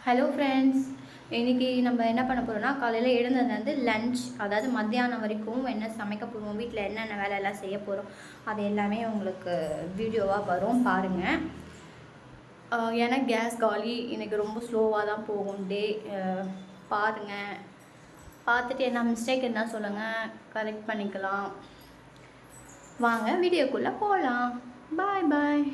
Hello friends, இன்றைக்கி நம்ம என்ன பண்ண போகிறோம்னா, காலையில் எழுந்ததுலேருந்து லன்ச், அதாவது மத்தியானம் வரைக்கும் என்ன சமைக்க போகிறோம், வீட்டில் என்னென்ன வேலையெல்லாம் செய்ய போகிறோம், அது எல்லாமே உங்களுக்கு வீடியோவாக வரும் பாருங்கள். ஏன்னா கேஸ் காலி, எனக்கு ரொம்ப ஸ்லோவாக தான் போகும் டே. பாருங்கள், பார்த்துட்டு என்ன மிஸ்டேக் இருந்தால் சொல்லுங்கள், கரெக்ட் பண்ணிக்கலாம். வாங்க வீடியோக்குள்ளே போகலாம். பாய் பாய்.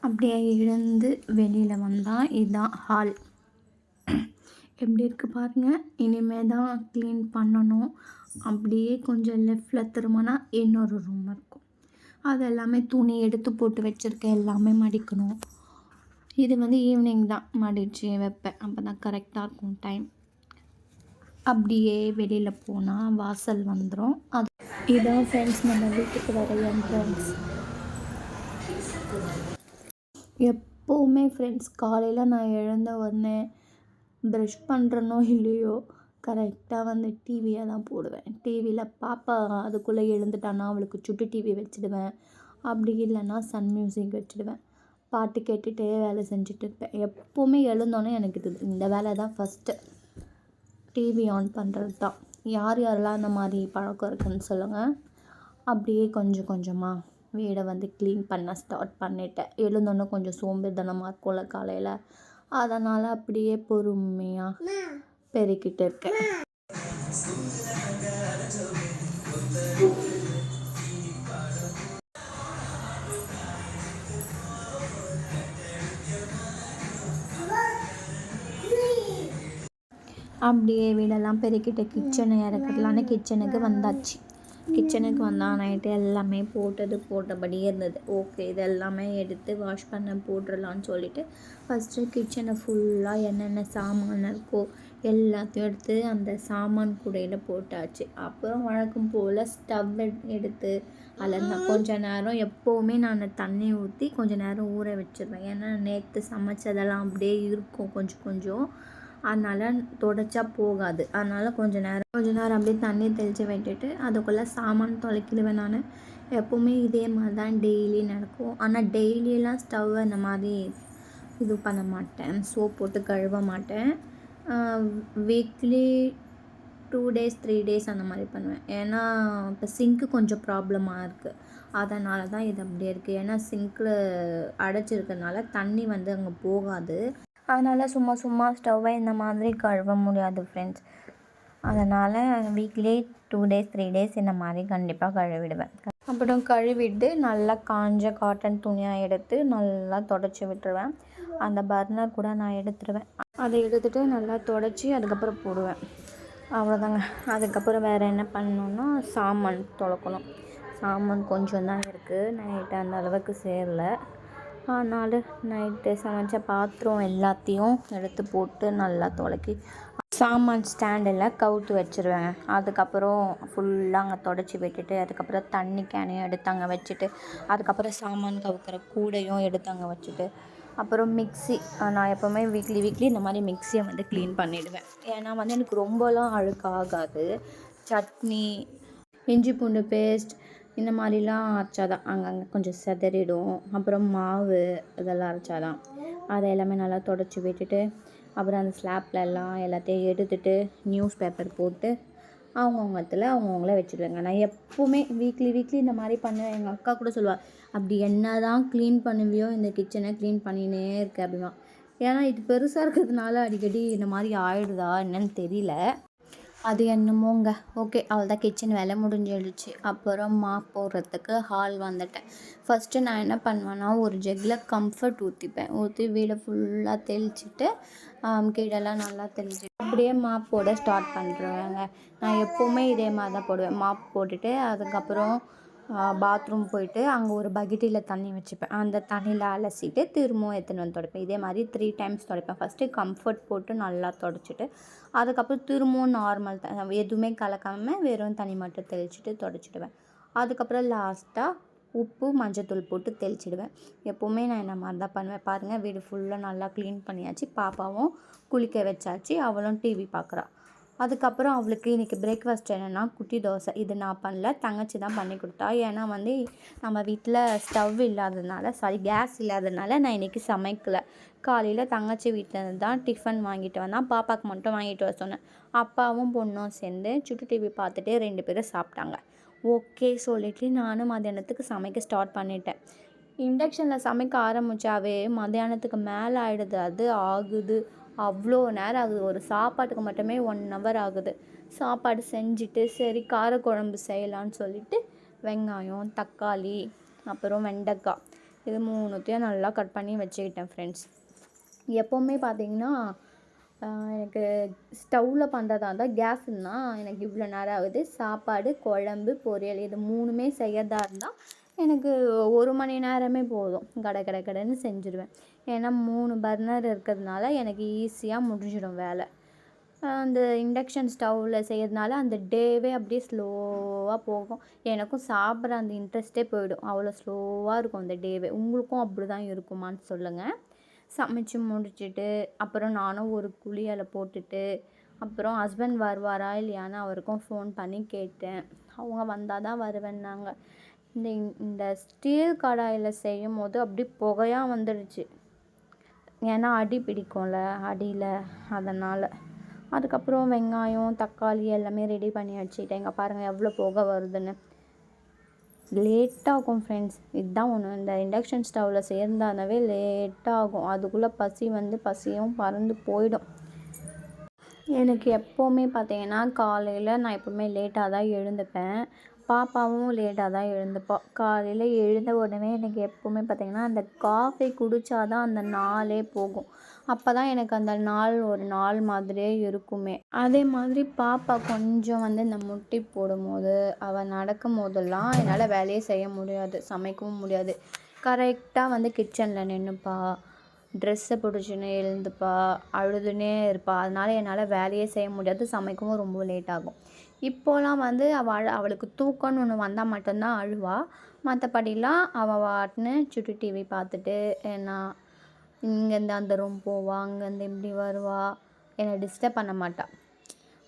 அப்படியே எழுந்து வெளியில் வந்தால் இதுதான் ஹால். எப்படி இருக்குது பாருங்கள். இனிமேல் தான் க்ளீன் பண்ணணும். அப்படியே கொஞ்சம் லெஃப்டில் திரும்பினா இன்னொரு ரூம் இருக்கும். அது எல்லாமே துணி எடுத்து போட்டு வச்சுருக்கேன், எல்லாமே மடிக்கணும். இது ஈவினிங் தான் மடித்து வைப்பேன், அப்போ தான் கரெக்டாக இருக்கும் டைம். அப்படியே வெளியில் போனால் வாசல் வந்துடும். அது இதான் ஃப்ரெண்ட்ஸ் நம்ம வீட்டுக்கு வர என்ட்ரன்ஸ். எப்போவுமே ஃப்ரெண்ட்ஸ் காலையில் நான் எழுந்த உடனே ப்ரஷ் பண்ணுறனோ இல்லையோ கரெக்டாக டிவியை தான் போடுவேன். டிவியில் பாப்பா அதுக்குள்ளே எழுந்துட்டானா அவளுக்கு சுட்டி டிவி வச்சுடுவேன். அப்படி இல்லைன்னா சன் மியூசிக் வச்சுடுவேன். பாட்டு கேட்டுகிட்டே வேலை செஞ்சுட்டு இருப்பேன். எப்போவுமே எழுந்தோன்னே எனக்கு இந்த வேலை தான் ஃபஸ்ட்டு. டிவி ஆன் பண்ணுறது தான். யார் யாரெல்லாம் அந்த மாதிரி பழக்கம் இருக்குதுன்னு சொல்லுங்கள். அப்படியே கொஞ்சம் கொஞ்சமாக வீடை க்ளீன் பண்ண ஸ்டார்ட் பண்ணிட்டேன். எழுந்தோன்னே கொஞ்சம் சோம்பேறித்தனமாக இருக்கும்ல காலையில், அதனால் அப்படியே பொறுமையாக பெருக்கிட்டு இருக்கேன். அப்படியே வீடெல்லாம் பெருக்கிட்டு கிச்சனை இறக்கலான்னு கிச்சனுக்கு வந்தாச்சு. கிச்சனுக்கு வந்தால் நைட்டு எல்லாமே போட்டபடி இருந்தது. ஓகே, இது எல்லாமே எடுத்து வாஷ் பண்ண போட்டுடலான்னு சொல்லிவிட்டு ஃபஸ்ட்டு கிச்சனை ஃபுல்லாக என்னென்ன சாமான் இருக்கோ எல்லாத்தையும் எடுத்து அந்த சாமான் கூடையில் போட்டாச்சு. அப்புறம் வழக்கம் போல் ஸ்டவ் எடுத்து அதில் நான் கொஞ்சம் நேரம் எப்போவுமே நான் தண்ணி ஊற்றி கொஞ்சம் நேரம் ஊற வச்சுருவேன். ஏன்னா நேற்று சமைச்சதெல்லாம் அப்படியே இருக்கும் கொஞ்சம். அதனால் துடைச்சா போகாது. அதனால் கொஞ்சம் நேரம் அப்படியே தண்ணி தெளித்து விட்டுட்டு அதுக்குள்ளே சாமான் துவைக்கிடுவேன். நான் எப்போவுமே இதே மாதிரி தான் டெய்லி நடக்கும். ஆனால் டெய்லியெலாம் ஸ்டவ் அந்த மாதிரி இது பண்ண மாட்டேன், சோப் போட்டு கழுவ மாட்டேன். வீக்லி 2 days 3 days அந்த மாதிரி பண்ணுவேன். ஏன்னா இப்போ சிங்க்கு கொஞ்சம் ப்ராப்ளமாக இருக்குது, அதனால தான் இது அப்படியே இருக்குது. ஏன்னா சிங்க்கில் அடைச்சிருக்கிறதுனால தண்ணி அங்கே போகாது. அதனால் சும்மா ஸ்டவ்வை இந்த மாதிரி கழுவ முடியாது ஃப்ரெண்ட்ஸ். அதனால் வீக்லி 2 days 3 days இந்த மாதிரி கண்டிப்பாக கழுவிடுவேன். அப்புறம் கழுவிட்டு நல்லா காஞ்ச காட்டன் துணியாக எடுத்து நல்லா தொடச்சி விட்டுருவேன். அந்த பர்னர் கூட நான் எடுத்துடுவேன். அதை எடுத்துகிட்டு நல்லா தொடச்சி அதுக்கப்புறம் போடுவேன். அவ்வளோதாங்க. அதுக்கப்புறம் வேறு என்ன பண்ணணுன்னா சாமான் துலக்கணும். சாமான் கொஞ்சம் தான் இருக்குது, நைட்டு அந்த அளவுக்கு சேரலை. அதனால் நைட்டு சமைச்ச பாத்திரம் எல்லாத்தையும் எடுத்து போட்டு நல்லா துலக்கி சாமான் ஸ்டாண்டில் கவுத்து வச்சுருவேன். அதுக்கப்புறம் ஃபுல்லாக அங்கே தொடச்சி விட்டுட்டு அதுக்கப்புறம் தண்ணி கேனையும் எடுத்து அங்கே வச்சுட்டு அதுக்கப்புறம் சாமான் கவுக்கிற கூடையும் எடுத்து அங்கே வச்சுட்டு அப்புறம் மிக்ஸி, நான் எப்போவுமே வீக்லி இந்த மாதிரி மிக்ஸியை க்ளீன் பண்ணிவிடுவேன். ஏன்னா எனக்கு ரொம்பலாம் அழுக்காகாது. சட்னி, இஞ்சி பூண்டு பேஸ்ட் இந்த மாதிரிலாம் அரைச்சாதான் அங்கங்கே கொஞ்சம் சிதறிடும். அப்புறம் மாவு இதெல்லாம் அரைச்சாதான் அதை எல்லாமே நல்லா தொடச்சி விட்டுட்டு அப்புறம் அந்த ஸ்லாப்லலாம் எல்லாத்தையும் எடுத்துகிட்டு நியூஸ் பேப்பர் போட்டு அவங்கவுங்கள வச்சுடுவேங்க. நான் எப்போவுமே வீக்லி இந்த மாதிரி பண்ணுவேன். எங்கள் அக்கா கூட சொல்லுவாள், அப்படி என்ன தான் க்ளீன் பண்ணுவியோ இந்த கிச்சனை க்ளீன் பண்ணினே இருக்க அப்படின்னா. ஏன்னா இது பெருசாக இருக்கிறதுனால அடிக்கடி இந்த மாதிரி ஆயிடுதா என்னன்னு தெரியல. அது என்னமோங்க. ஓகே, அவ்வளோதான், கிச்சன் வேலை முடிஞ்சிடுச்சு. அப்புறம் மாப் போடுறதுக்கு ஹால் வந்துட்டேன். ஃபஸ்ட்டு நான் என்ன பண்ணுவேன்னா ஒரு ஜக்கில் கம்ஃபர்ட் ஊற்றி வீடை ஃபுல்லாக தெளிச்சிட்டு கீழெல்லாம் நல்லா தெளிச்சிட்டு அப்படியே மாப் போட ஸ்டார்ட் பண்ணுறேங்க. நான் எப்போவுமே இதே மாதிரி தான் போடுவேன். மாப் போட்டுட்டு அதுக்கப்புறம் பாத்ரூம் போயிட்டு அங்கே ஒரு பக்கெட்டில் தண்ணி வச்சுப்பேன். அந்த தண்ணியில் அலசிட்டு திரும்பவும் எடுத்துன்னு வந்து துடைப்பேன். இதே மாதிரி 3 times துடைப்பேன். ஃபஸ்ட்டு கம்ஃபர்ட் போட்டு நல்லா துடைச்சிட்டு அதுக்கப்புறம் திரும்பவும் நார்மல் எதுவுமே கலக்காமல் வெறும் தண்ணி மட்டும் தெளிச்சிட்டு துடைச்சிடுவேன். அதுக்கப்புறம் லாஸ்ட்டாக உப்பு மஞ்சத்தூள் போட்டு தெளிச்சிடுவேன். எப்போவுமே நான் இந்த மாதிரி தான் பண்ணுவேன். பாருங்கள், வீடு ஃபுல்லாக நல்லா க்ளீன் பண்ணியாச்சு. பாப்பாவும் குளிக்க வச்சாச்சு. அவளும் டிவி பார்க்குறா. அதுக்கப்புறம் அவளுக்கு இன்றைக்கி பிரேக்ஃபாஸ்ட் என்னென்னா குட்டி தோசை. இது நான் பண்ணல, தங்கச்சி தான் பண்ணி கொடுத்தா. ஏன்னா வந்து நம்ம வீட்டில் ஸ்டவ் இல்லாததுனால, கேஸ் இல்லாததுனால நான் இன்றைக்கி சமைக்கலை. காலையில் தங்கச்சி வீட்டில் தான் டிஃபன் வாங்கிட்டு வந்தான். பாப்பாவுக்கு மட்டும் வாங்கிட்டு வர சொன்னேன். அப்பாவும் பொண்ணும் சேர்ந்து சுட்டி டிவி பார்த்துட்டு 2 பேரும் சாப்பிட்டாங்க. ஓகே சொல்லிட்டு நானும் மத்தியானத்துக்கு சமைக்க ஸ்டார்ட் பண்ணிட்டேன். இண்டக்ஷனில் சமைக்க ஆரம்பித்தாவே மத்தியானத்துக்கு மேலே ஆகிடுது. அது ஆகுது, அவ்வளோ நேரம் ஆகுது. ஒரு சாப்பாட்டுக்கு மட்டுமே 1 ஹவர் ஆகுது. சாப்பாடு செஞ்சுட்டு சரி காரக்குழம்பு செய்யலான்னு சொல்லிட்டு வெங்காயம், தக்காளி, அப்புறம் வெண்டைக்காய் இது 3த்தையும் நல்லா கட் பண்ணி வச்சுக்கிட்டேன் ஃப்ரெண்ட்ஸ். எப்போவுமே பார்த்திங்கன்னா எனக்கு ஸ்டவ்வில் பண்ணுறதா இருந்தால் கேஸுன்னா எனக்கு இவ்வளோ நேரம் ஆகுது. சாப்பாடு, குழம்பு, பொரியல் இது 3மே செய்யறதா இருந்தால் எனக்கு 1 மணி நேரமே போதும். கடன்னு செஞ்சுருவேன். ஏன்னா 3 பர்னர் இருக்கிறதுனால எனக்கு ஈஸியாக முடிஞ்சிடும் வேலை. அந்த இண்டக்ஷன் ஸ்டவ்வில் செய்யறதுனால அந்த டேவே அப்படியே ஸ்லோவாக போகும். எனக்கும் சாப்பிட்ற அந்த இன்ட்ரெஸ்ட்டே போயிடும். அவ்வளோ ஸ்லோவாக இருக்கும் அந்த டேவே. உங்களுக்கும் அப்படி தான் இருக்குமான்னு சொல்லுங்கள். சமைச்சு முடிச்சுட்டு அப்புறம் நானும் ஒரு குளியலை போட்டுட்டு அப்புறம் ஹஸ்பண்ட் வருவாரா இல்லையான்னு அவருக்கும் ஃபோன் பண்ணி கேட்டேன். அவங்க வந்தால் தான் வருவேன்னாங்க. இந்த ஸ்டீல் கடாயில் செய்யும் போது அப்படி புகையாக வந்துடுச்சு. ஏன்னா அடி பிடிக்கும்ல அடியில், அதனால். அதுக்கப்புறம் வெங்காயம், தக்காளி எல்லாமே ரெடி பண்ணி வச்சுக்கிட்டேன். இங்கே பாருங்கள் எவ்வளோ புகை வருதுன்னு. லேட்டாகும் ஃப்ரெண்ட்ஸ். இதுதான் ஒன்று, இந்த இண்டக்ஷன் ஸ்டவ்வில் சேர்ந்தானவே லேட்டாகும். அதுக்குள்ளே பசியும் பறந்து போயிடும். எனக்கு எப்போவுமே பார்த்திங்கன்னா காலையில் நான் எப்போவுமே லேட்டாக தான் எழுந்துப்பேன். பாப்பாவும் லேட்டாக தான் எழுந்துப்பாள். காலையில் எழுந்த உடனே எனக்கு எப்போவுமே பார்த்திங்கன்னா அந்த காஃபி குடித்தா தான் அந்த நாளே போகும். அப்போ தான் எனக்கு அந்த நாள் ஒரு நாள் மாதிரியே இருக்குமே. அதே மாதிரி பாப்பா கொஞ்சம் இந்த முட்டி போடும்போது, அவள் நடக்கும் போதெல்லாம் என்னால் வேலையே செய்ய முடியாது, சமைக்கவும் முடியாது. கரெக்டாக கிச்சனில் நின்றுப்பா, ட்ரெஸ்ஸை பிடிச்சின்னு எழுந்துப்பா, அழுதுனே இருப்பாள். அதனால் என்னால் வேலையே செய்ய முடியாது, சமைக்கவும் ரொம்ப லேட் ஆகும். இப்போலாம் அவளுக்கு தூக்கம்னு ஒன்று வந்தால் மட்டும்தான் அழுவா. மற்றபடிலாம் அவள் வாட்டுன்னு சுட்டி டிவி பார்த்துட்டு ஏன்னா இங்கேருந்து அந்த ரூம் போவா, அங்கேருந்து இப்படி வருவா, என்னை டிஸ்டர்ப் பண்ண மாட்டாள்.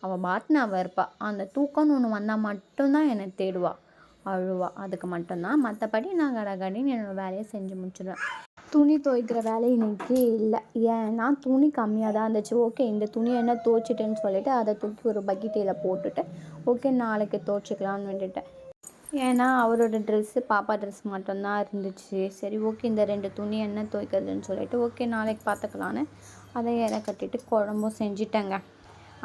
அவள் பாட்டுன்னு அவள் இருப்பாள். அந்த தூக்கம்னு ஒன்று வந்தால் மட்டும்தான் என்னை தேடுவாள், அழுவா. அதுக்கு மட்டும்தான். மற்றபடி நான் கடகடின்னு என்னோடய வேலையை செஞ்சு முடிச்சிடுவேன். துணி துவைக்கிற வேலை இன்றைக்கி இல்லை. ஏன்னா துணி கம்மியாக தான் இருந்துச்சு. ஓகே, இந்த துணியை என்ன துவைச்சிட்டேன்னு சொல்லிவிட்டு அதை தூக்கி ஒரு பக்கெட்டில் போட்டுட்டு ஓகே நாளைக்கு துவைச்சிக்கலான்னு விட்டுட்டேன். ஏன்னா அவரோட ட்ரெஸ்ஸு, பாப்பா ட்ரெஸ் மட்டும்தான் இருந்துச்சு. சரி ஓகே, இந்த 2 துணி என்ன துவைக்கிறதுன்னு சொல்லிட்டு ஓகே நாளைக்கு பார்த்துக்கலான்னு அதை இற கட்டிட்டு குழம்பும் செஞ்சிட்டேங்க.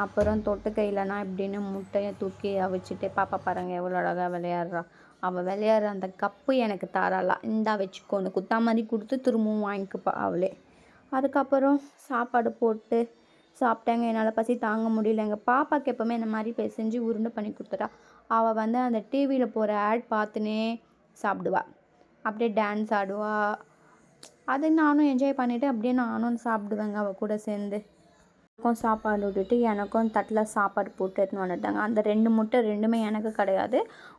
அப்புறம் தொட்டுக்கையிலனா இப்படின்னு முட்டையை தூக்கி அவிச்சிட்டு பாப்பா பாருங்கள் எவ்வளோ அழகாக விளையாடுறா. அவள் விளையாடுற அந்த கப்பு எனக்கு தாராளா, இந்தா வச்சுக்கோன்னு குத்தா மாதிரி கொடுத்து திரும்பவும் வாங்கிக்குப்பா அவளே. அதுக்கப்புறம் சாப்பாடு போட்டு சாப்பிட்டாங்க. என்னால் பசி தாங்க முடியல. எங்கள் பாப்பாவுக்கு எப்போவுமே இந்த மாதிரி செஞ்சு உருண்டை பண்ணி கொடுத்துட்டா அவள் அந்த டிவியில் போகிற ஆட் பார்த்துனே சாப்பிடுவா, அப்படியே டான்ஸ் ஆடுவா. அது நானும் என்ஜாய் பண்ணிவிட்டு அப்படியே நானும் சாப்பிடுவேங்க அவள் கூட சேர்ந்து. சாப்பாடு விட்டுட்டு எனக்கும் தட்டில் சாப்பாடு போட்டு எடுத்துன்னு வந்துட்டாங்க. அந்த 2 முட்டை 2மே எனக்கு கிடையாது.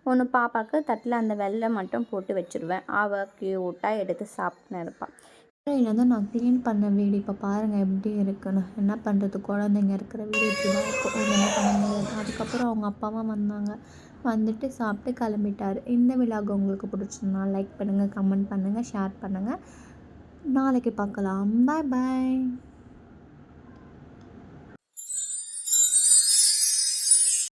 ஒன்று பாப்பாவுக்கு தட்டில் அந்த வெள்ளை மட்டும் போட்டு வச்சுருவேன். அவள் க்யூட்டாக எடுத்து சாப்பிட்டுன்னு இருப்பாள். இதில் தான் நான் க்ளீன் பண்ண வீடு. இப்போ பாருங்கள் எப்படி இருக்குன்னு. என்ன பண்ணுறது, குழந்தைங்க இருக்கிற வீடு இப்படி தான் இருக்கும், என்ன பண்ண முடியாது. அதுக்கப்புறம் அவங்க அப்பாவும் வந்தாங்க. வந்துட்டு சாப்பிட்டு கிளம்பிட்டார். இந்த விலாக் உங்களுக்கு பிடிச்சிருந்தா லைக் பண்ணுங்கள், கமெண்ட் பண்ணுங்கள், ஷேர் பண்ணுங்கள். நாளைக்கு பார்க்கலாம். பாய் பாய்.